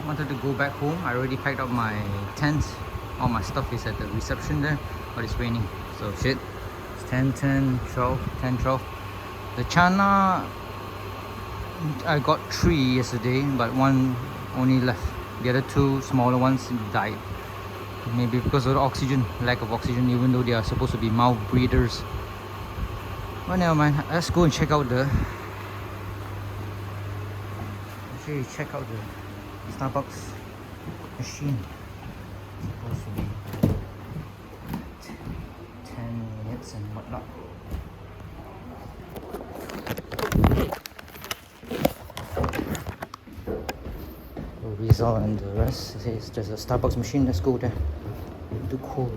wanted to go back home. I already packed up my tent. All my stuff is at the reception there, but it's raining. So shit. It's 10, 10, 12, 10, 12. The chana, I got 3 yesterday, but 1 only left. The other 2 smaller ones died. Maybe because of the oxygen, lack of oxygen, even though they are supposed to be mouth breathers. But never mind, let's go and check out the... Actually, check out the Starbucks machine. It's supposed to be 10 minutes and whatnot. Rizal and the rest. It says there's a Starbucks machine. Let's go there. Too cold.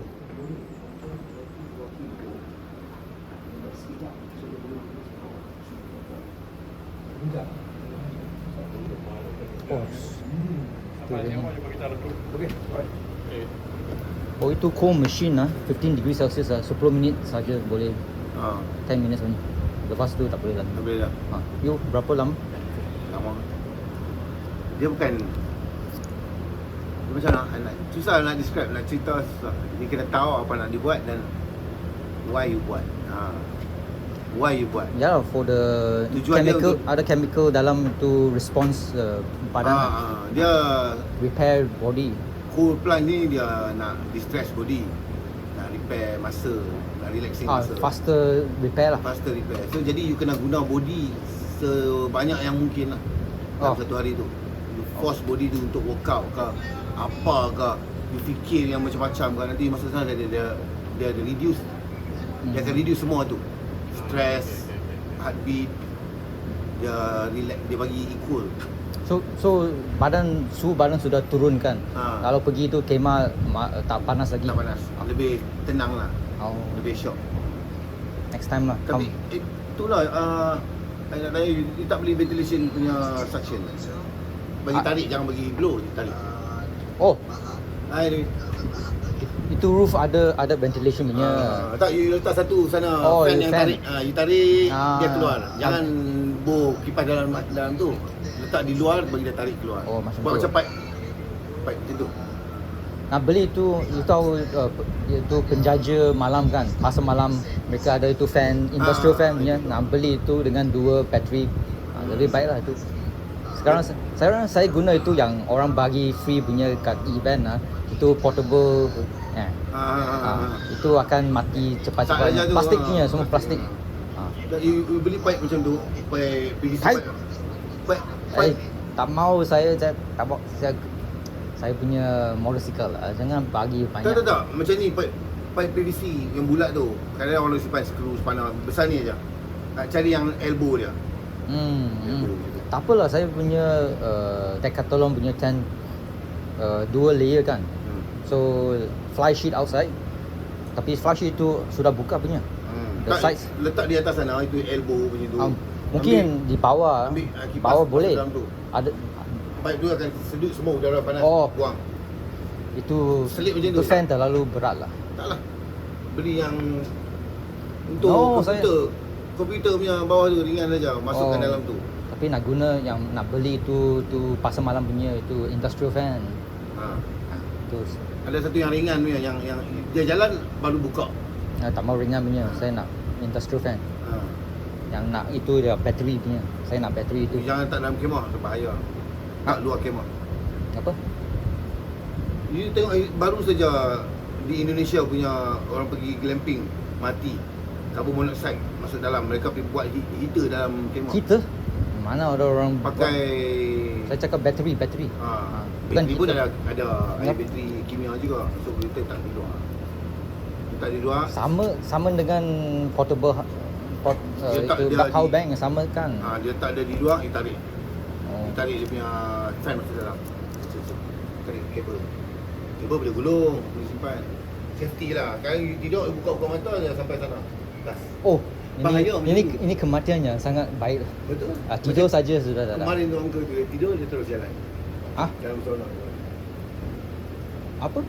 Oh, itu cold machine 15 degrees Celsius 10 minit saja boleh. 10 minutes only. Lepas tu tak boleh lagi. Tak boleh dah. You berapa lama? Lama. Dia bukan, dia macam nak susah nak describe, nak cerita susah. Dia kena tahu apa nak dibuat dan why you buat. Why you buat. Ya, for the tujuan chemical, untuk, ada chemical dalam tu response badan. Dia repair body. cool plant ni dia nak distress body, nak repair masa, nak relaxing masa. Faster repair lah. Faster repair. So jadi you kena guna body sebanyak yang mungkin lah dalam satu hari tu. You force body tu untuk workout ke apa ke, you fikir yang macam-macam ke, nanti masa sana dia ada reduce. Dia akan reduce semua tu. Stress, heartbeat, dia relax, dia bagi equal. So suhu badan sudah turun kan. Kalau pergi tu kemah tak panas lagi. Tak panas. Lebih tenang lah. Lebih shock. Next time lah. Tapi itulah saya nak tanya, you tak beli ventilation punya suction. Bagi tarik, jangan bagi blow, tarik. Itu roof ada ventilation punya. Tak, you letak satu sana fan yang tarik. You tarik, dia keluar. Jangan bow kipas dalam tu. Letak di luar, bagi dia tarik keluar. Buat macam pipe macam tu. Nak beli tu, you tahu itu penjaja malam kan. Masa malam mereka ada itu fan, industrial fan punya. Nak beli itu dengan 2 bateri. Lebih baik lah itu. Sekarang saya guna itu yang orang bagi free punya kat event itu portable. Itu akan mati cepat-cepat. Plastik punya, semua plastik. You beli pipe macam tu, pipe PVC pipe. Tak mau saya tak bawa saya punya motorcycle lah. Jangan bagi banyak. Tak. Macam ni pipe PVC yang bulat tu. Kadang-kadang orang simpan skru sepanah besar ni aja. Cari yang elbow dia. Tak apalah, saya punya Decathlon punya tent 2 layer kan. So fly sheet outside. Tapi fly sheet tu sudah buka punya. The sides letak di atas sana, itu elbow punya tu. Mungkin di bawah. Bawah boleh. Ada pipe tu akan sedut semua udara panas buang. Itu selip macam tu. Fan terlalu berat lah. Taklah. Beli yang untuk komputer punya bawah tu ringan saja, masukkan dalam tu. Tapi nak guna yang nak beli tu pasar malam punya itu industrial fan. Terus ada satu yang ringan punya, yang dia jalan baru buka. Tak mau ringan punya, saya nak industrial fan. Yang nak itu dia bateri punya. Saya nak bateri itu. Jangan tak dalam kemah, bahaya. Tak luar kemah. Apa? You tengok baru saja di Indonesia punya orang pergi glamping mati. Carbon monoxide masuk dalam, mereka pergi buat heater dalam kemah. Heater? Mana ada orang pakai saya cakap bateri. Bateri pun ada air bateri kimia juga. So kita tak di luar. Tak di luar. Sama dengan portable itu power bank yang sama kan. Dia tak ada di luar, dia tarik. Dia tarik dia punya fan masuk dalam. Tarik kabel boleh gulung, boleh simpan. Safety lah. Kalau tidur buka mata dia sampai sana. Atas. Bahaya. Ini kematiannya sangat baik. Betul. Tidur saja sudah dah. Kemarin tu uncle dia tidur, dia terus jalan. Dalam sauna. Apa?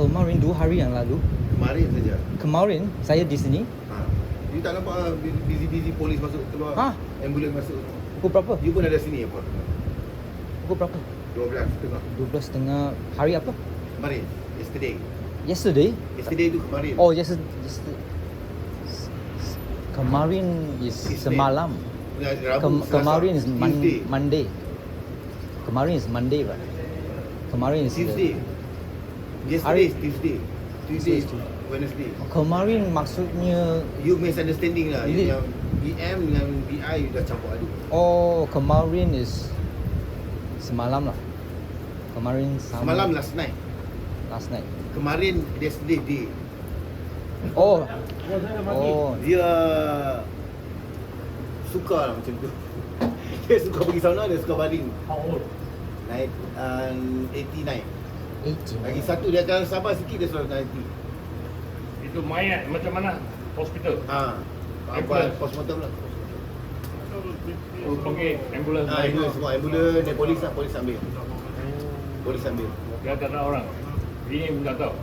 Kemarin 2 hari yang lalu. Kemarin saja. Kemarin saya di sini. You tak nampak busy polis masuk keluar. Ambulans masuk. Pukul berapa? You pun ada sini apa? Pukul berapa? 12.30 12.30. Hari apa? kemarin. Yesterday. Yesterday? Yesterday tu kemarin. Oh, yesterday. Kemarin is Isnin. semalam. Rabu, Selasa, Kemarin is Tuesday. Monday. Kemarin is Monday, right? Kemarin is Tuesday. Yesterday Hari- is Tuesday. Tuesday is Wednesday. Kemarin maksudnya You misunderstanding lah. Is it? Yang BM dengan BI you dah campur aduk. oh kemarin is semalam lah. Kemarin sama Semalam last night. last night. Kemarin yesterday day. Oh. Oh. Dia suka lah macam tu. Dia suka pergi sauna, dia suka baring. How old? Naik 89. 18. Lagi satu dia akan sabar sikit dia suruh 90. Itu mayat macam mana? Hospital. Ha. Ambulance. Postmortem lah. Oh, panggil ambulans. Ha, itu semua ambulans, dia polis lah, polis ambil. Polis ambil. Dia tak ada orang. Ini pun tak tahu.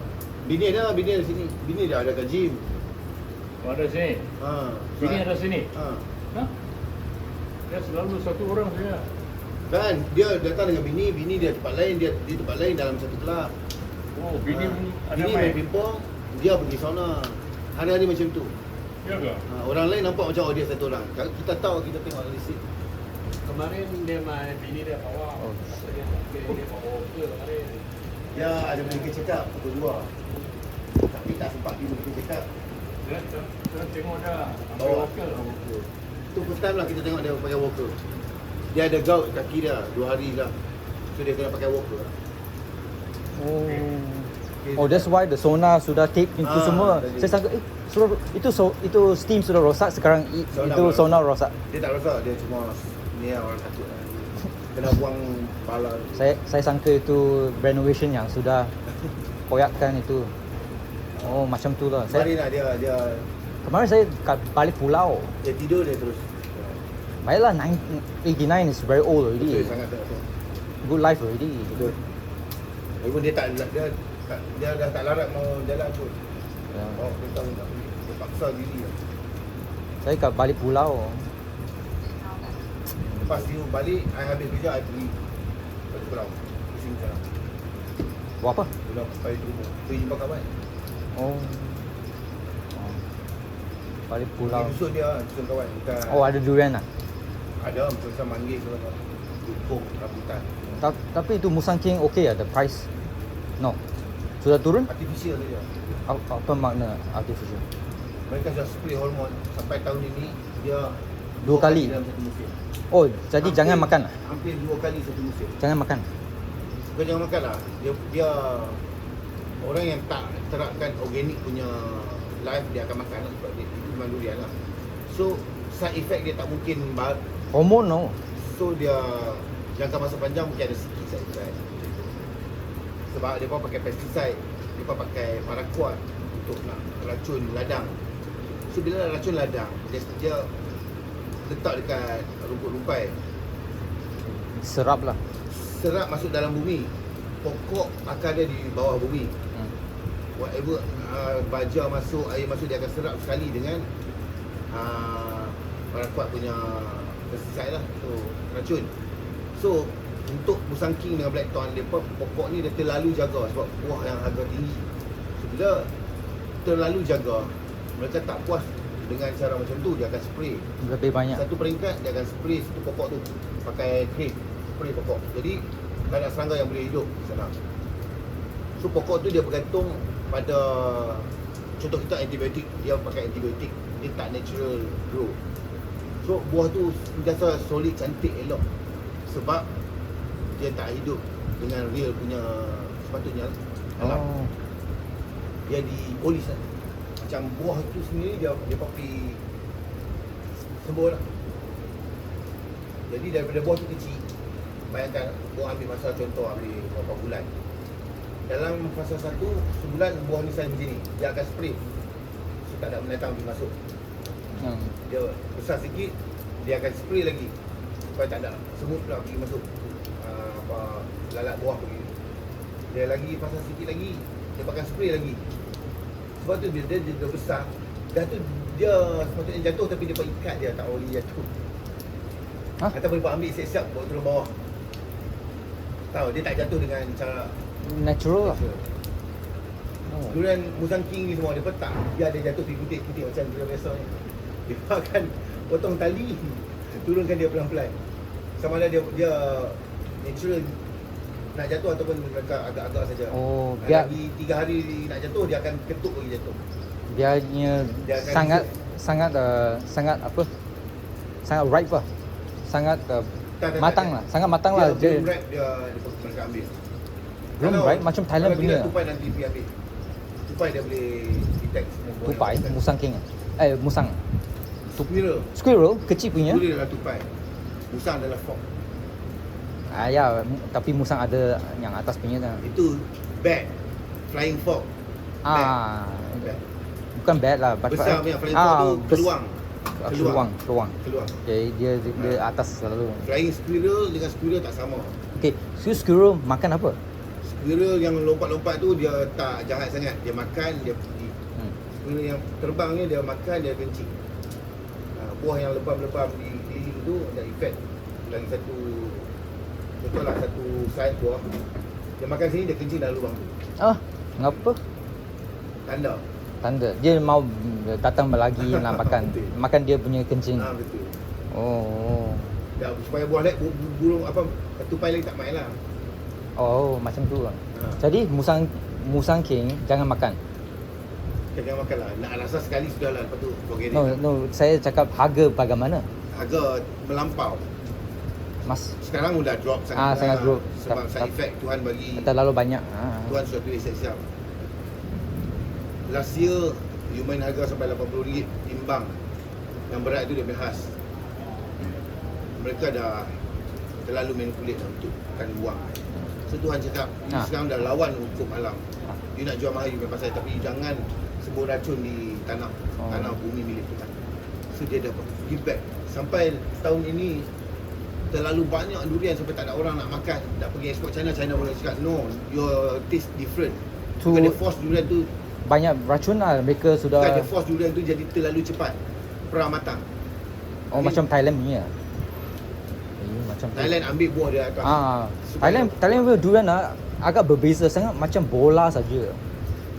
Bini ada sini. Bini dia ada kat gym. Oh, ada sini. Ha. Sini ada sini. Ha. Hah? Dia selalu satu orang saja. Kan dia datang dengan bini dia tempat lain, dia tempat lain dalam satu kelab. Oh, bini pun ada Bini main main. pingpong, dia pergi sauna. Hari-hari macam tu. Ya ke? Orang lain nampak macam oh dia satu orang. Kalau kita tahu, kita tengok list. Kemarin dia main bini dia bawa. Oh. Dia bawa ke kemarin. Dia ada medical check up pukul 2. Tapi tak sempat pergi medical check up. Dia tengok dah. Bawa. Walker. Tu first time lah kita tengok dia pakai walker. Dia ada gout kaki dia 2 hari dah. So dia kena pakai walker lah. Oh. Okay. Oh, that's why the sauna sudah tape pintu Ah, semua. tadi. Saya sangka sudah itu steam sudah rosak sekarang Sauna itu rosak. sauna rosak. Dia tak rosak, dia cuma ni lah orang takut lah. Kena buang pala. Saya sangka itu renovation yang sudah koyakkan itu. Oh, macam tu lah. Kemarin lah dia Kemarin saya balik pulau. dia tidur dia terus. Baiklah 89 is very old Betul already. sangat tak. Good life already. Betul. Walaupun dia dah tak larat mau jalan pun. Ya. Oh, dia tahu tak. Dia paksa diri lah. Saya kat balik pulau. Lepas dia balik, I habis kerja, I pergi balik pulau. Pusing sekarang. Buat apa? Pulau balik rumah. Pergi jumpa kawan. Oh. Balik pulau. Pergi susun dia, susun kawan. Bukan Oh, ada durian lah. ada macam manggis semua. Dukung, rambutan. Tapi itu Musang King okay ya, the price? No. Sudah turun? Artificial saja. Apa makna artificial? Mereka sudah spray hormon sampai tahun ini dia Dua kali? dalam satu musim. Oh, jadi Hampir- jangan makan lah. Hampir 2 kali satu musim. Jangan makan. Bukan jangan makan lah. Dia orang yang tak terapkan organik punya life dia akan makan lah sebab dia itu memang durian lah. So side effect dia tak mungkin Hormon no. so dia jangka masa panjang mungkin ada sikit side effect. Sebab dia pun pakai pesticide, dia pun pakai paraquat untuk nak racun ladang. So bila racun ladang, dia letak dekat rumput rumpai. Serap lah. Serap masuk dalam bumi. Pokok akar dia di bawah bumi. Whatever baja masuk, air masuk, dia akan serap sekali dengan paraquat punya pesticide lah. So racun. So untuk Musang King dengan Blackthorn, dia pokok ni dia terlalu jaga sebab buah yang harga tinggi. So bila terlalu jaga, mereka tak puas dengan cara macam tu, dia akan spray. Lebih banyak. Satu peringkat dia akan spray satu pokok tu pakai cream, spray pokok. Jadi tak ada serangga yang boleh hidup di sana. So pokok tu dia bergantung pada, contoh kita antibiotik, dia pakai antibiotik, dia tak natural grow. So buah tu sentiasa solid, cantik, elok sebab dia tak hidup dengan real punya sepatutnya alam. Oh. Dia dipolis lah. Macam buah tu sendiri dia pergi sembuh lah. Jadi daripada buah tu kecil, bayangkan buah ambil masa contoh ambil berapa bulan. Dalam fasa 1, sebulan buah ni saiz macam ni, dia akan spray. So tak ada binatang pergi masuk. Dia besar sikit, dia akan spray lagi supaya tak ada semut pula pergi masuk. Lalat buah pergi. Dia lagi fasa sikit lagi, dia pakai spray lagi. Sebab tu bila dia dah besar, dah tu dia sepatutnya jatuh tapi dia ikat dia tak boleh jatuh. Hah? Kata boleh ambil siap-siap bawa turun bawah. Tahu dia tak jatuh dengan cara Natural lah. Oh. durian Musang King ni semua dia petak. Dia ada jatuh putih-putih macam durian biasa ni. Dia akan potong tali, turunkan dia pelan-pelan. Sama ada dia natural nak jatuh ataupun agak-agak saja. Oh, biar Lagi 3 hari nak jatuh dia akan ketuk lagi jatuh. biarnya Dia akan sangat apa? Sangat ripe lah. Sangat Tak, matang tak. lah. Sangat matang lah Dia dia. ripe mereka ambil. Belum Kalau- ripe macam Thailand kalau punya. tidak tupai nanti pergi ambil. Tupai dia boleh detect semua buah Tupai, yang musang king. Musang. Squirrel. Squirrel kecil punya. Squirrel adalah tupai. Musang adalah fox. Ya, tapi musang ada yang atas punya kan. Itu bat. Flying fox. Ah, Bat. bukan bad lah. Besar punya flying fox tu keluang. Keluang. Keluang. Okay, dia atas selalu. Flying squirrel dengan squirrel tak sama. Okay, so squirrel makan apa? Squirrel yang lompat-lompat tu dia tak jahat sangat. Dia makan, dia pergi. Squirrel yang terbang ni dia makan, dia kencing. Buah yang lebam-lebam di dinding tu ada efek. Lagi satu, betul lah, satu side buah. Dia makan sini, dia kencing dalam lubang tu. Ah, ngapa? Tanda. Tanda. Dia mau datang lagi nak makan. Betul. Makan dia punya kencing. Betul. Oh. Supaya buah lain, burung apa, tupai lagi tak main lah. Oh, macam tu lah. Ha. Jadi musang king jangan makan. Jangan makan lah. Nak rasa sekali sudah lah. Lepas tu, forget it. No, saya cakap harga bagaimana? Harga melampau. Mas, Sekarang dah drop sangat. sangat drop. Sebab side Tak- effect Tuhan bagi. terlalu banyak. Tuhan sudah tulis siap-siap. Last year, you main harga sampai RM80 timbang. Yang berat tu dia punya khas. Mereka dah terlalu manipulate dah untuk akan buang. So Tuhan cakap, you sekarang dah lawan hukum alam. You nak jual mahal, you punya pasal. Tapi you jangan sebut racun di tanah. Tanah bumi milik Tuhan. So dia dah give back. Sampai tahun ini, terlalu banyak durian sampai tak ada orang nak makan. Nak pergi ekspor China boleh cakap, no, your taste different. Tu- Bukan dia force durian tu, Banyak racun lah. Mereka bukan sudah. dia force durian tu jadi terlalu cepat. Pramatang. Oh, macam Thailand punya. Macam tu. Thailand ambil buah dia atas. Thailand punya durian agak berbeza sangat, macam bola saja.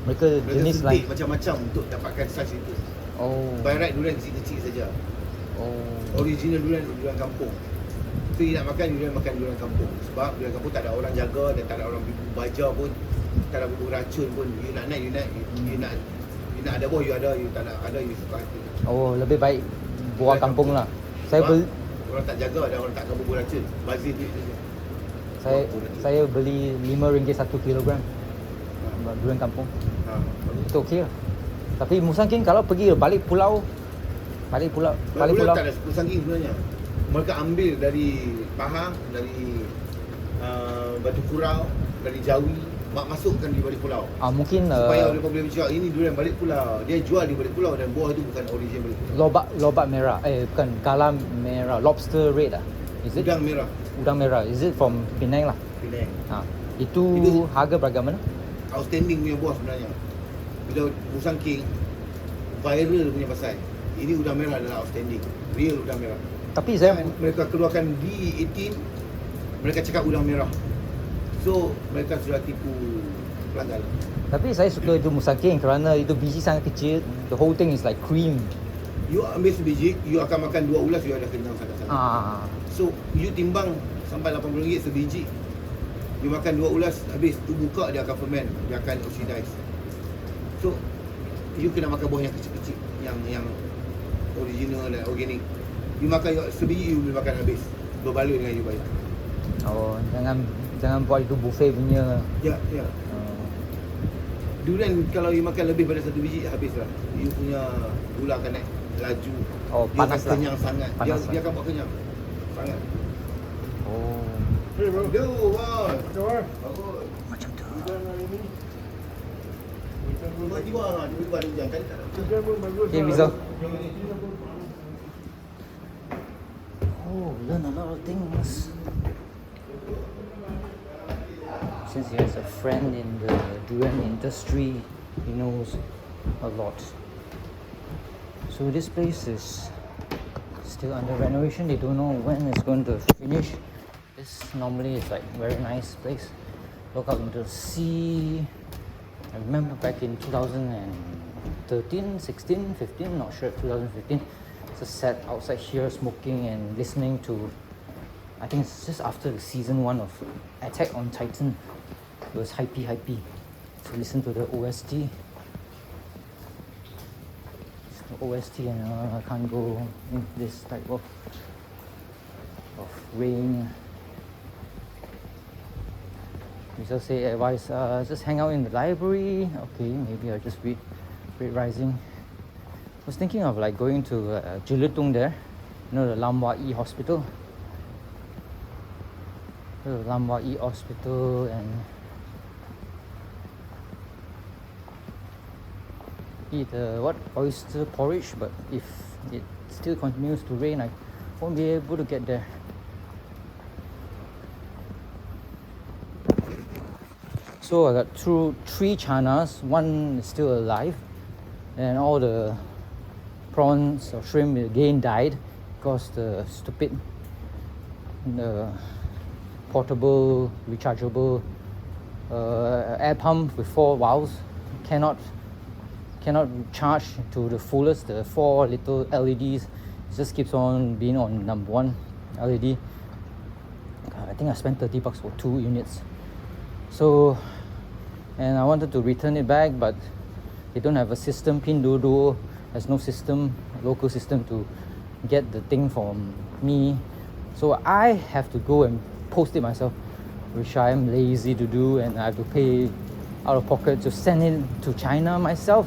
Mereka Mereka jenis suntik lain. macam-macam untuk dapatkan saiz itu. Oh. By right durian kecil-kecil saja. Oh. Original durian kampung. So you nak makan durian kampung. Sebab durian kampung tak ada orang jaga dan tak ada orang baja pun. Tak ada beracun pun. You nak ada buah, you ada. You tak nak ada, you suka hati. Oh, lebih baik buah kampung lah. Saya Sebab beli orang tak jaga dan orang tak kabur beracun. Bazir duit saja. saya beli RM5 1 kilogram durian kampung. Itu okey lah. Tapi musang king kalau pergi balik pulau Balik pulau tak ada Musang King sebenarnya. Mereka ambil dari Pahang, dari Batu Kurau, dari Jawi, masukkan di balik pulau. Mungkin Supaya mereka boleh bercakap, ini durian balik pulau. Dia jual di balik pulau dan buah itu bukan origin balik pulau. lobak merah. Bukan galam merah, lobster red lah. Is it? Udang merah. Is it from Penang lah? Penang. Itu Itu- harga bagaimana? Outstanding punya buah sebenarnya. Bila Musang King viral punya pasal. Ini udang merah adalah outstanding. Real udang merah. Tapi saya Mereka keluarkan D18, mereka cakap udang merah. So mereka sudah tipu pelanggan. Tapi saya suka itu musang king kerana itu biji sangat kecil. The whole thing is like cream. You ambil sebiji, you akan makan 2 ulas, you ada kenyang sangat-sangat. So you timbang sampai RM80 sebiji. You makan 2 ulas, habis tu buka dia akan ferment, dia akan oxidize. So you kena makan buah yang kecil-kecil, yang original dan organik. You makan sebiji, you boleh makan habis. Berbaloi dengan you bayar. Oh, jangan buat itu buffet punya. Ya. Durian kalau you makan lebih pada 1 biji, habislah. You punya gula akan naik laju. Oh, Dia panas akan lah. kenyang sangat. Panas Dia akan buat kenyang sangat. Oh, Hey bro, Yo, bos. macam mana? Bagus. macam tu. Hujan hari ni. Hujan pun Tiba-tiba ada hujan kan tak ada. Hujan pun bagus. Okay, lah. Rizal. Hujan pun panas. Oh, learn a lot of things. Since he has a friend in the durian industry, he knows a lot. So this place is still under renovation. They don't know when it's going to finish. This normally is like very nice place. Look out into the sea. I remember back in 2013, 16, 15, not sure, 2015. Just sat outside here smoking and listening to, I think it's just after the season 1 of Attack on Titan. It was hypey. So listen to the OST. And I can't go in this type of rain. You just say advice, just hang out in the library. Okay, maybe I'll just read Rising. I was thinking of like going to Jelutung there, you know, the Lam Wah Ee Hospital. The Lam Wah Ee Hospital and eat oyster porridge, but if it still continues to rain, I won't be able to get there. So I got through 3 chanas, 1 is still alive, and all the prawns or shrimp again died because the stupid portable rechargeable air pump with 4 valves cannot charge to the fullest. The 4 little LEDs, it just keeps on being on number 1 LED. I think I spent $30 for 2 units. So, and I wanted to return it back, but they don't have a system. Pinduoduo has no system, local system to get the thing from me. So I have to go and post it myself, which I am lazy to do, and I have to pay out of pocket to send it to China myself.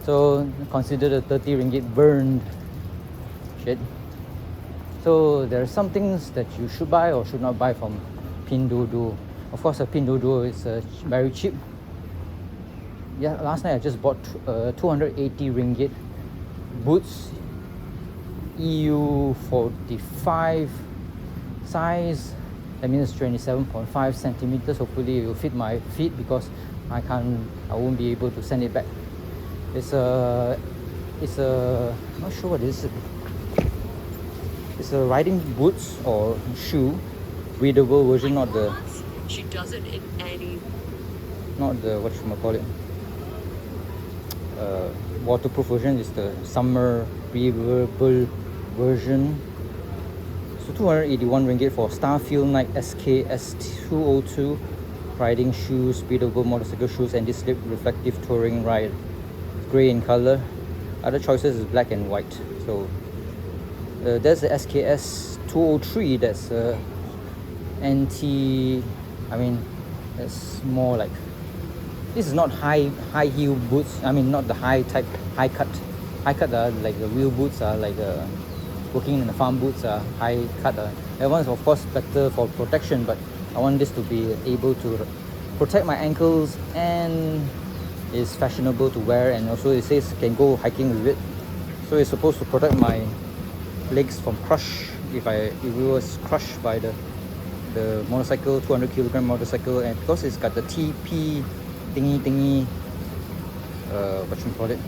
So consider the 30 ringgit burned. Shit. So there are some things that you should buy or should not buy from Pinduoduo. Of course, a Pinduoduo is very cheap. Yeah, last night I just bought 280 ringgit boots, EU 45 size. That means 27.5 centimeters. Hopefully it will fit my feet because I won't be able to send it back. It's a not sure what it is. It's a riding boots or shoe, readable version, not the. She does it in any. Not the whatchamacallit. Waterproof version is the summer breathable version. So 281 ringgit for Starfield Nike SKS 202 riding shoes, speedable motorcycle shoes, and this slip reflective touring ride. Grey in color. Other choices is black and white. So there's the SKS 203. That's that's more like, this is not high heel boots. I mean, not the high cut. High cut are like the wheel boots are like working in the farm boots are high cut. That one's of course better for protection, but I want this to be able to protect my ankles and is fashionable to wear, and also it says can go hiking with it. So it's supposed to protect my legs from crush if it was crushed by the motorcycle, 200 kilogram motorcycle. And because it's got the TP thingy what you call it,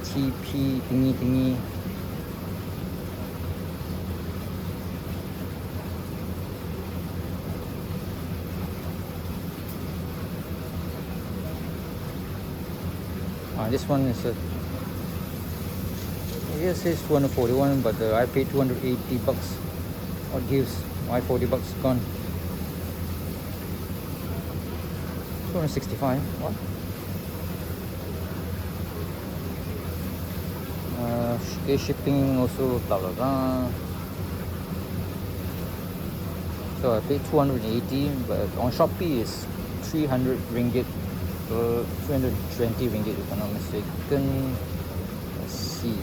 TP thingy. This one is it says 241, but I paid 280 bucks. What gives? Why 40 bucks gone? 265. What? Shipping also blah blah blah. So I paid 280, but on Shopee is 300 ringgit. 320 ringgit if I'm not mistaken. Let's see.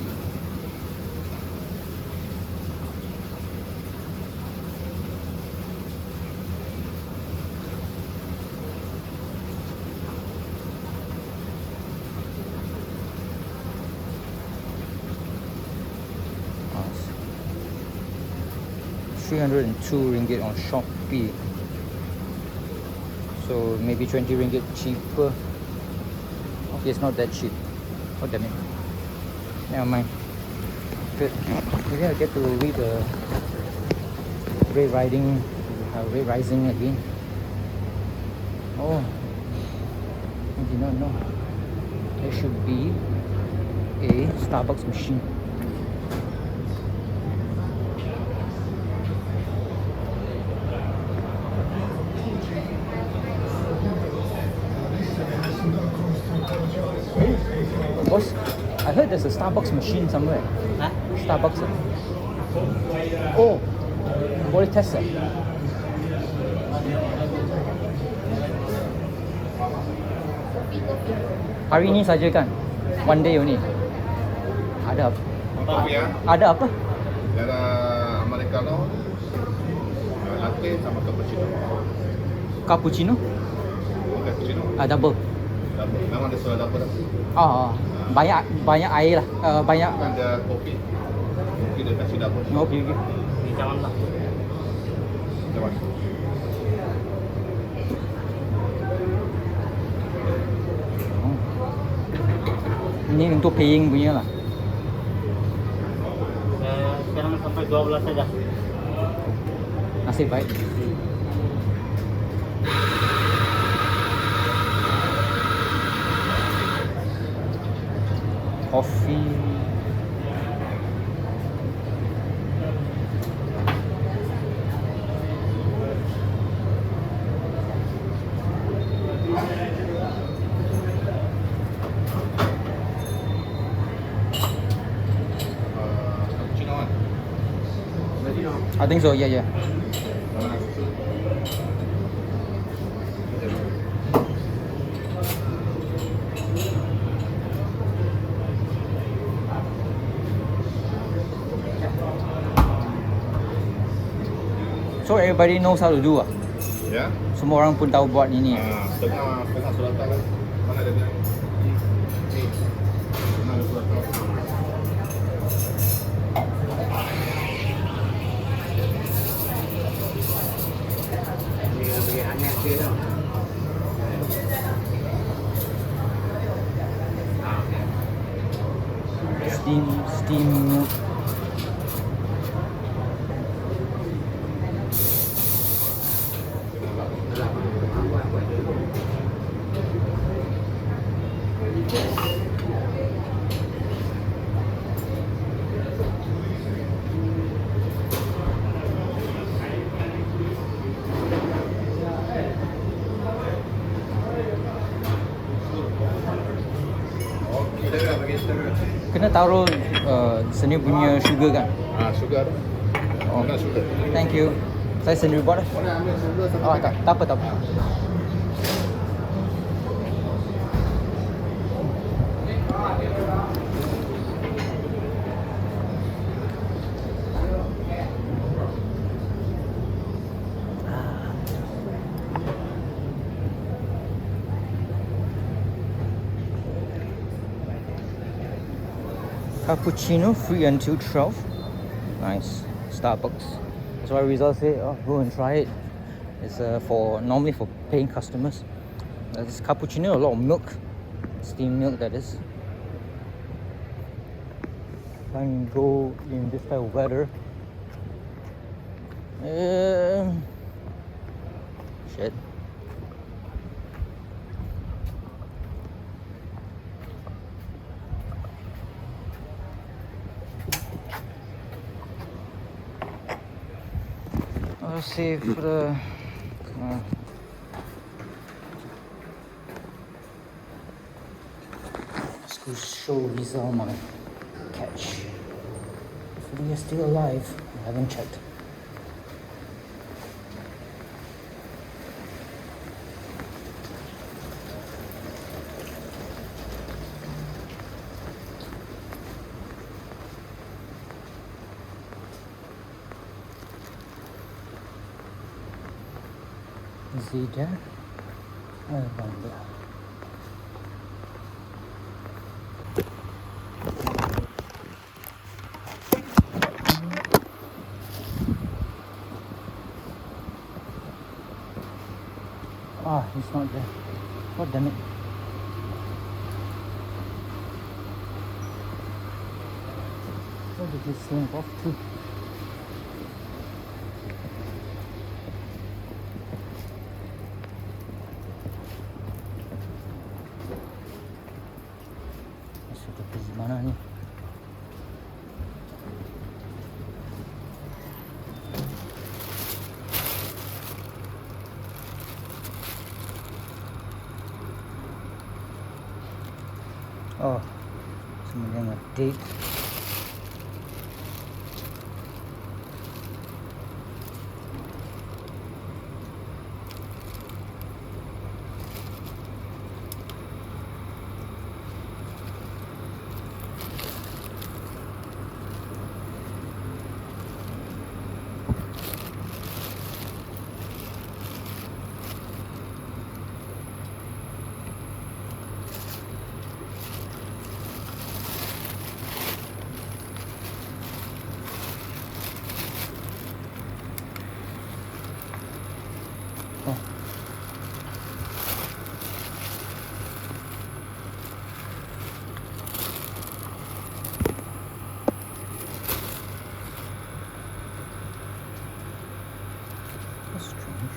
ringgit on Shopee. So maybe 20 ringgit cheaper. Okay, it's not that cheap. Oh damn it. Never mind. Good. Maybe I get to read red riding, red rising again. Oh, I did not know. There should be a Starbucks machine. Boss, I heard there's a Starbucks machine somewhere. Huh? Starbucks. Oh, boleh test tak? Hari ni saja kan? One day only. Ada apa? Apa ya? Ada apa? Ada americano, latte sama cappuccino. Cappuccino? Cappuccino. Double. Memang ada soda double. Oh, banyak air lah. Banyak. Kan ada kopi. Kopi dia kasih double. Okey. Jangan lah. Macam mana? Ini untuk paying punya lah. Sekarang sampai 12 saja. Nasib baik. Coffee. Cappuccino kan? I think so, yeah. So everybody knows how to do ah. Ya. Semua orang pun tahu buat ini. Setengah surat kan? Mana ada dia? Mana ada surat tahu? Bagi aneh dia tau. Steam milk. Kena taruh sendiri punya sugar kan? Sugar. Oh. Mana sugar? Thank you. Saya sendiri buat lah. Mana ambil sugar sama? Oh, tak apa. Cappuccino free until 12. Nice. Starbucks. That's why Rizal said, oh, go and try it. It's normally for paying customers. This cappuccino, a lot of milk. Steamed milk, that is. Can't go in this type of weather. Shit. Let's see for the let's go show Rizal my catch. Hopefully you're still alive. I haven't checked. Is he there? I wonder. He's not there. God damn it. Where did he slink off to? mana ni? Oh, sebenarnya date. That's strange.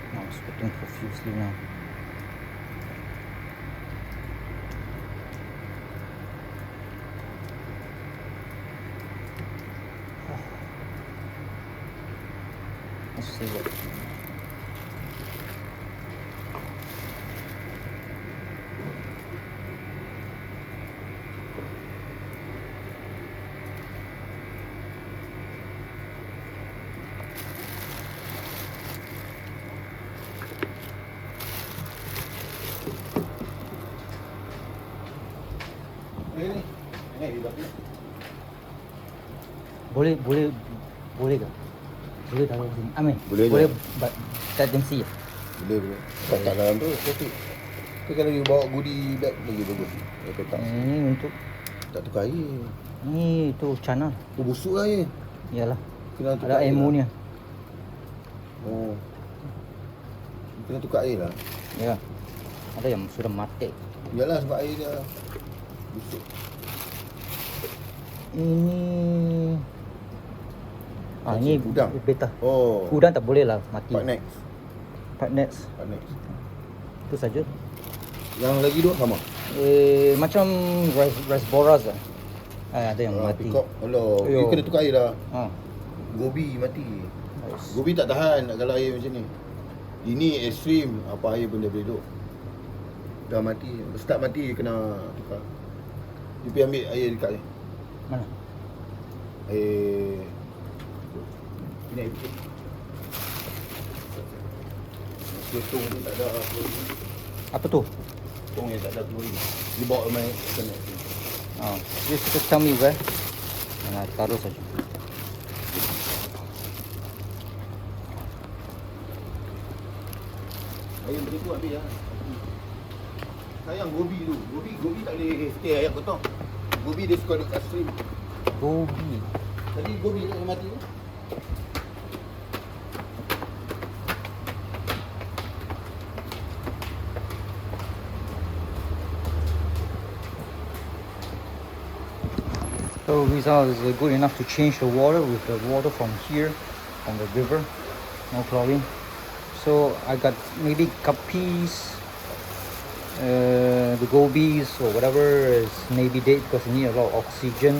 I was sweating profusely now. Let's see what. Ni di belakang. Boleh ke? Boleh taruh sini. Amin. Boleh je. Boleh kat agensi ya? Boleh. Tak dalam tu, tapi tu kalau you bawa goodie bag lagi bagus. Tak Ini untuk tak tukar air. ni tu cana. Tu busuk lah air. Iyalah. Kena tukar Ada air ammonia. Lah. Oh. Kena tukar air lah. Ya. Ada yang sudah mati. Yalah sebab air dia busuk. Ini ini Udang. beta. Oh. Udang tak boleh lah mati. Partnex. Partnex. Partnex. Itu saja. Yang lagi dua sama. Macam Rasboras lah. Ada yang mati. Peacock. Alah, Ayo. you kena tukar air lah. Ha. Gobi mati. Nice. Gobi tak tahan kalau air macam ni. Ini ekstrim, apa air pun dia boleh duduk. Dah mati, start mati kena tukar. You pergi ambil air dekat ni. Mana? Air ini air putih. Tong tu tak ada klorin. Apa tu? Tong yang tak ada klorin. You bawa main kena. Just tell me where. Taruh saja. Air macam tu ambil lah. Sayang gobi tu. Gobi tak boleh stay ayam kotor. Gobi dia suka duduk kat stream. Gobi. Tadi gobi tak boleh mati tu. So Rizal is good enough to change the water with the water from here, from the river, no chlorine. So I got maybe guppies, the gobies or whatever is maybe dead because they need a lot of oxygen.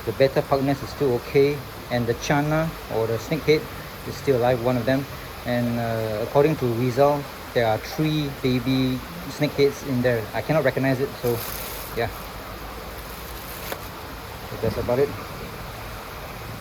The beta pugness is still okay, and the chana or the snakehead is still alive, one of them. And according to Rizal, there are 3 baby snakeheads in there. I cannot recognize it, so yeah. So that's about it.